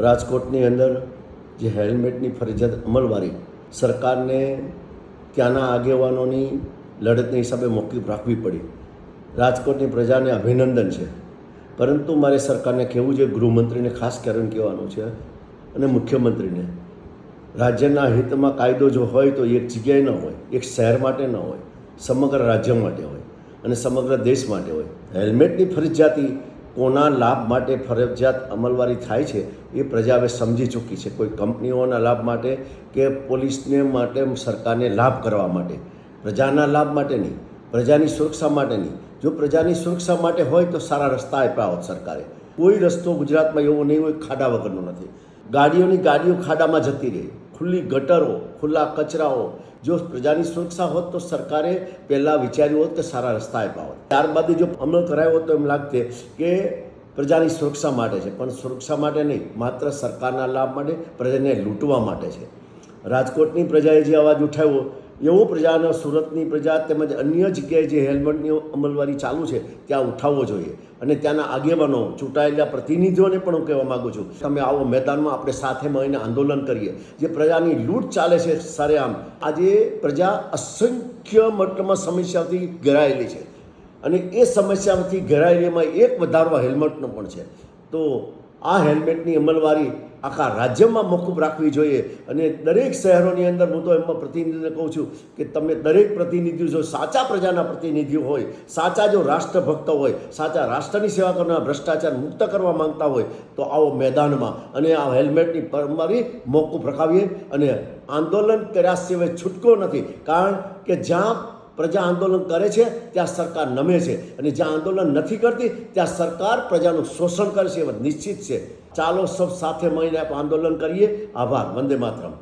રાજકોટની અંદર જે હેલ્મેટની ફરજિયાત અમલવારી સરકારને ત્યાંના આગેવાનોની લડતની હિસાબે મોકૂફ રાખવી પડી. રાજકોટની પ્રજાને અભિનંદન છે, પરંતુ મારે સરકારને કહેવું છે, ગૃહમંત્રીને ખાસ કરીને કહેવાનું છે અને મુખ્યમંત્રીને, રાજ્યના હિતમાં કાયદો જો હોય તો એક જગ્યાએ ન હોય, એક શહેર માટે ન હોય, સમગ્ર રાજ્ય માટે હોય અને સમગ્ર દેશ માટે હોય. હેલ્મેટની ફરજિયાતી કોના લાભ માટે ફરજિયાત અમલવારી થાય છે એ પ્રજા હવે સમજી ચૂકી છે. કોઈ કંપનીઓના લાભ માટે કે પોલીસને માટે, સરકારને લાભ કરવા માટે, પ્રજાના લાભ માટે નહીં, પ્રજાની સુરક્ષા માટે નહીં. જો પ્રજાની સુરક્ષા માટે હોય તો સારા રસ્તા આપ્યા હોત સરકારે. કોઈ રસ્તો ગુજરાતમાં એવો નહીં હોય ખાડા વગરનો નથી. ગાડીઓ ખાડામાં જતી રહી, ખુલ્લી ગટરો, ખુલ્લા કચરાઓ. જો પ્રજાની સુરક્ષા હોત તો સરકારે પહેલાં વિચાર્યું હોત કે સારા રસ્તા આપ્યા હોત. ત્યારબાદ જો અમલ કરાયો હોત તો એમ લાગતે કે પ્રજાની સુરક્ષા માટે છે, પણ સુરક્ષા માટે નહીં, માત્ર સરકારના લાભ માટે, પ્રજાને લૂંટવા માટે છે. રાજકોટની પ્રજાએ જે અવાજ ઉઠાવ્યો એવો પ્રજાનો સુરતની પ્રજા તેમજ અન્ય જગ્યાએ જે હેલ્મેટની અમલવારી ચાલુ છે ત્યાં ઉઠાવવો જોઈએ. અને ત્યાંના આગેવાનો, ચૂંટાયેલા પ્રતિનિધિઓને પણ હું કહેવા માગું છું, તમે આવો મેદાનમાં આપણે સાથે મળીને આંદોલન કરીએ. જે પ્રજાની લૂંટ ચાલે છે સરેઆમ, આજે પ્રજા અસંખ્ય મಟ್ಟમાં સમસ્યાઓથી ઘેરાયેલી છે અને એ સમસ્યાઓથી ઘેરાયેલીમાં એક વધારો હેલ્મેટનો પણ છે. તો આ હેલ્મેટની અમલવારી આખા રાજ્યમાં મોકૂફ રાખવી જોઈએ અને દરેક શહેરોની અંદર હું તો એમાં પ્રતિનિધિને કહું છું કે તમે દરેક પ્રતિનિધિઓ જો સાચા પ્રજાના પ્રતિનિધિઓ હોય, સાચા જો રાષ્ટ્રભક્ત હોય, સાચા રાષ્ટ્રની સેવા કરનાર, ભ્રષ્ટાચાર મુક્ત કરવા માંગતા હોય તો આવો મેદાનમાં અને આ હેલ્મેટની અમલવારી મોકૂફ રખાવીએ. અને આંદોલન કર્યા સિવાય છૂટકો નથી, કારણ કે જ્યાં પ્રજા આંદોલન કરે છે ત્યાં સરકાર નમે છે અને જ્યાં આંદોલન નથી કરતી ત્યાં સરકાર પ્રજાનું શોષણ કરે છે. એ નિશ્ચિત છે. ચાલો સૌ સાથે મળીને આંદોલન કરીએ. આભાર. વંદે માતરમ.